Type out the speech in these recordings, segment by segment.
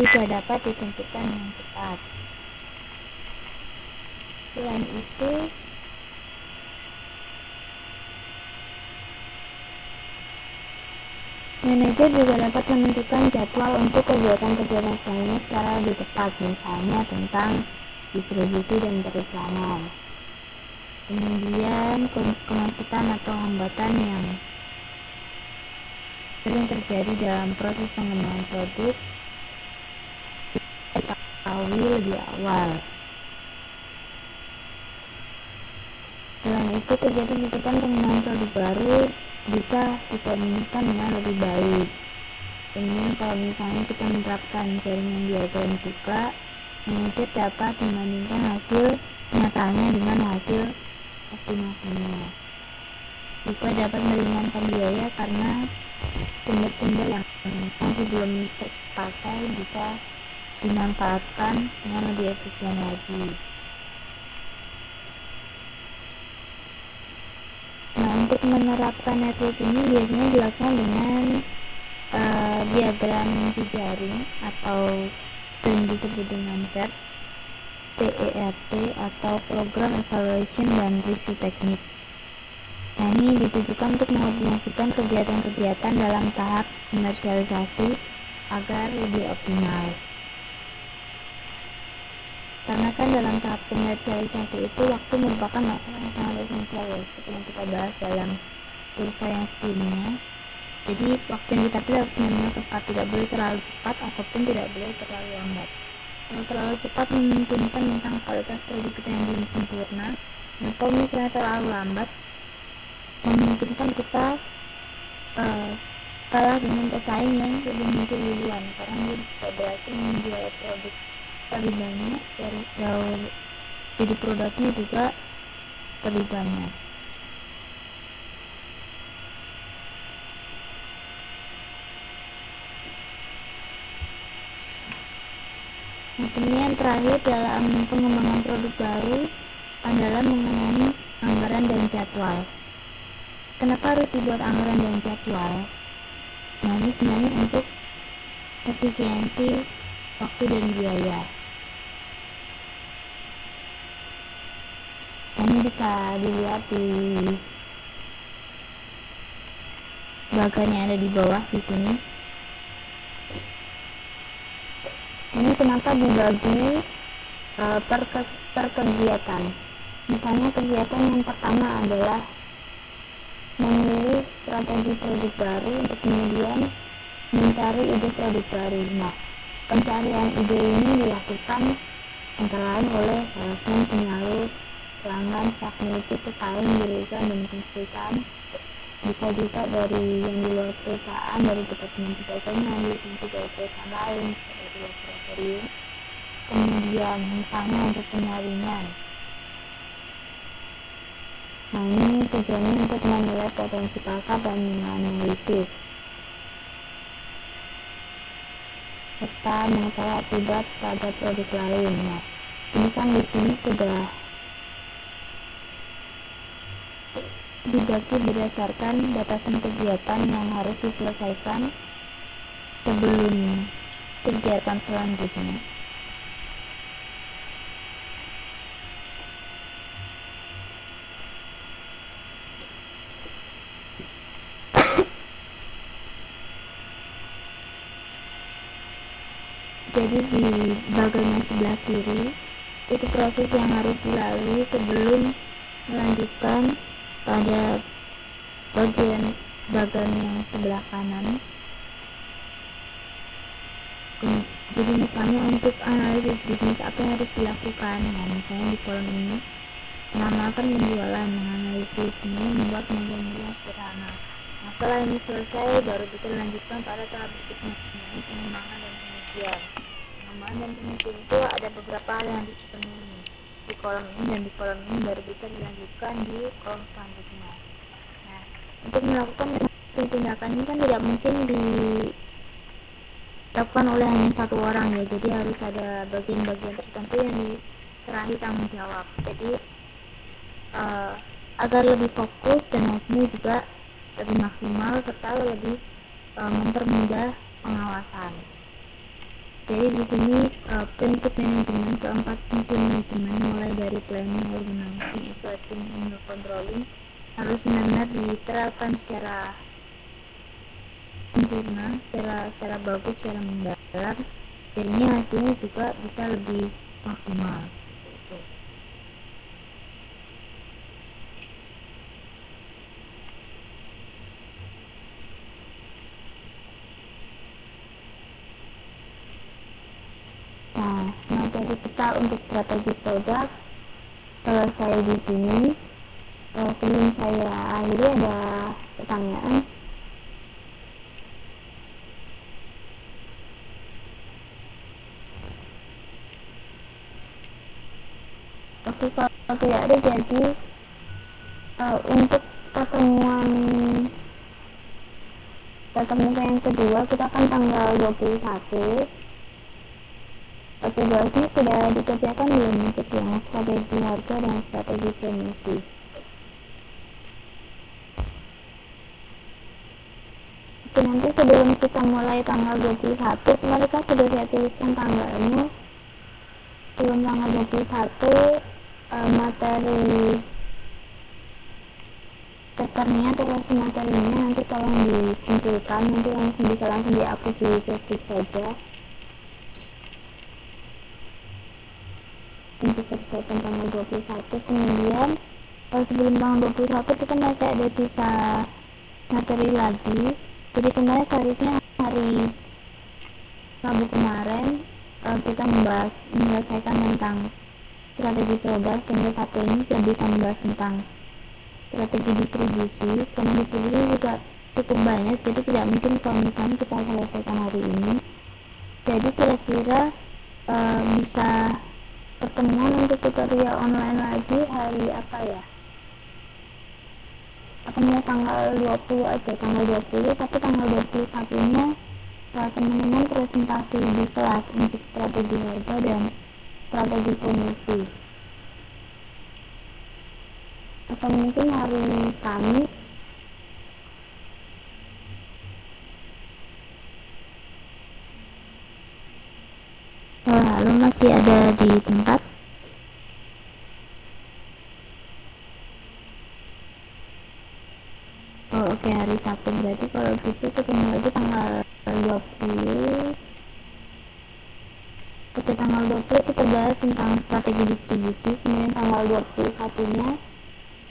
juga dapat ditentukan dengan cepat. Selain itu, manajer juga dapat menentukan jadwal untuk kegiatan-kegiatan lainnya secara lebih tepat, misalnya tentang distribusi dan periklanan. Kemudian, kemacetan atau hambatan yang sering terjadi dalam proses pengembangan produk diketahui lebih awal. Selain itu, kegiatan-kegiatan pengembangan produk baru bisa dikoordinasikan dengan lebih baik. Kemudian kalau misalnya kita menerapkan jaringan diagram juga, manajer dapat membandingkan hasil nyatanya dengan hasil estimasinya. Juga dapat meringankan biaya karena sumber-sumber yang masih belum terpakai bisa dimanfaatkan dengan lebih efisien lagi. Nah, untuk menerapkan network ini biasanya dilakukan dengan diagram jejaring atau sering disebut dengan PERT atau Program Evaluation dan Review Teknik. Nah, ini ditujukan untuk mengoordinasikan kegiatan-kegiatan dalam tahap komersialisasi agar lebih optimal. Karena kan dalam tahap komersialisasi itu waktu merupakan masalah yang sangat esensial ya, seperti yang kita bahas dalam kurva yang sebelumnya. Jadi waktu yang kita pilih harus benar-benar tepat, tidak boleh terlalu cepat ataupun tidak boleh terlalu lambat. Kalau terlalu cepat memungkinkan tentang kualitas produk kita yang belum sempurna, dan kalau misalnya terlalu lambat memungkinkan kita kalah dengan pesaing yang lebih muncul duluan, karena dia bisa berhasil menjual produk lebih banyak jadi produknya juga lebih banyak. Nah, kemudian terakhir dalam pengembangan produk baru adalah mengenai anggaran dan jadwal. Kenapa harus dibuat anggaran dan jadwal? Nah, ini sebenarnya untuk efisiensi waktu dan biaya. Nah, ini bisa dilihat di bagan yang ada di bawah di sini. Ini kenapa dibagi per kegiatan. Misalnya kegiatan yang pertama adalah memilih strategi produk baru untuk kemudian mencari ide produk baru. Nah, pencarian ide ini dilakukan antara lain oleh salesman, penyalur, pelanggan, staf miliki, pesaing, jurusan, dan konsultan. Bisa juga dari yang di luar perusahaan, dari departemen pedagang, dari perusahaan lain seperti laboratorium. Kemudian misalnya untuk penyaringan. Nah, ini tujuannya untuk menilai potensi pasar dan menganalisis serta mengetahui akibat pada produk lain. Nah, ini kan di sini sudah dibagi berdasarkan batasan kegiatan yang harus diselesaikan sebelum kegiatan selanjutnya. Jadi di bagian sebelah kiri itu proses yang harus dilalui sebelum melanjutkan pada bagian yang sebelah kanan. Jadi misalnya untuk analisis bisnis apa yang harus dilakukan. Nah, misalnya di kolom ini mengamalkan penjualan, menganalisis, ini membuat model-model yang sederhana. Nah, setelah ini selesai baru kita lanjutkan pada tahap berikutnya, yaitu pengembangan dan pengujian. Pengembangan dan pengujian itu ada beberapa hal yang harus dipenuhi di kolom ini, dan di kolom ini baru bisa dilanjutkan di kolom selanjutnya. Nah, untuk melakukan tindakan ini kan tidak mungkin dilakukan oleh hanya satu orang ya, jadi harus ada bagian-bagian tertentu yang diserahi tanggung jawab. Jadi agar lebih fokus dan hasilnya juga lebih maksimal serta lebih mempermudah pengawasan. Jadi di sini prinsip manajemen, keempat prinsip manajemen mulai dari planning, organizing, evaluating, and controlling harus benar-benar diterapkan secara sempurna, secara bagus, secara mendalam. Jadinya hasilnya juga bisa lebih maksimal. Nah, materi kita untuk strategi produk selesai di sini. Sebelum saya akhiri ada pertanyaan. Oke, kalau tidak ada, jadi untuk pertemuan tatap muka yang kedua kita kan tanggal 21. Tugasnya sudah dikerjakan belum untuk yang strategi harga dan strategi promosi? Oke, nanti sebelum kita mulai tanggal 21, mereka sudah saya tuliskan tanggalnya. Sebelum tanggal 21, materi papernya atau versi materinya nanti tolong dikumpulkan, nanti bisa langsung dihapus di Facebook saja untuk persiapan tanggal 21. Kemudian sebelum tanggal 21 kita masih ada sisa materi lagi. Jadi kemarin seharusnya hari Rabu kemarin kita menyelesaikan tentang strategi produk, sehingga satu ini kita bisa membahas tentang strategi distribusi. Karena distribusi juga cukup banyak, jadi tidak mungkin kalau misalnya kita selesaikan hari ini. Jadi kira-kira bisa pertemuan untuk tutorial online lagi hari apa ya? Akan tanggal 20 aja, tanggal 20, tapi tanggal 21 nya teman-teman presentasi di kelas untuk strategi harga dan strategi promosi. Atau mungkin hari Kamis. Halo, masih ada di tempat? Oke, hari Sabtu. Berarti kalau gitu ketemu lagi tanggal 20. Oke, tanggal 20 kita bahas tentang strategi distribusi. Kemudian tanggal 21 nya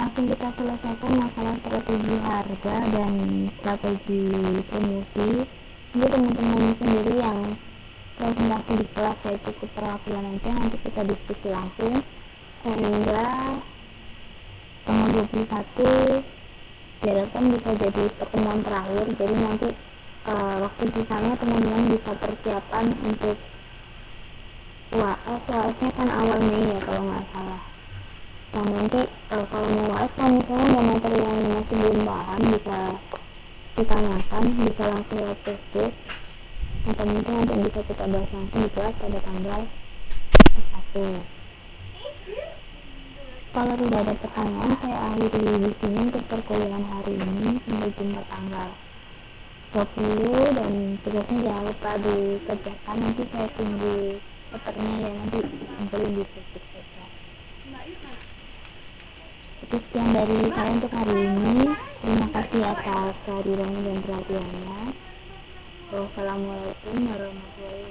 langsung kita selesaikan masalah strategi harga dan strategi promosi. Jadi teman-teman sendiri yang presentasi di kelas saya cukup perwakilan aja, nanti kita diskusi langsung sehingga tanggal 21 diharapkan bisa jadi pertemuan terakhir. Jadi nanti waktu sisanya teman-teman bisa persiapan untuk UAS kan awal Mei ya kalau nggak salah. Nah nanti kalau mau UAS, kalau misalnya ada materi yang masih belum paham bisa ditanyakan, bisa langsung lewat Facebook, atau mungkin nanti bisa kita bahas langsung di kelas pada tanggal 1. Kalau tidak ada pertanyaan, saya akhiri di sini untuk perkuliahan hari ini. Sampai jumpa tanggal 20, dan tugasnya jangan lupa dikerjakan. Nanti saya tunggu papernya ya, nanti dikumpulin di Facebook saja. Itu sekian dari saya untuk hari ini. Terima kasih atas kehadirannya dan perhatiannya. Wassalamualaikum warahmatullahi wabarakatuh.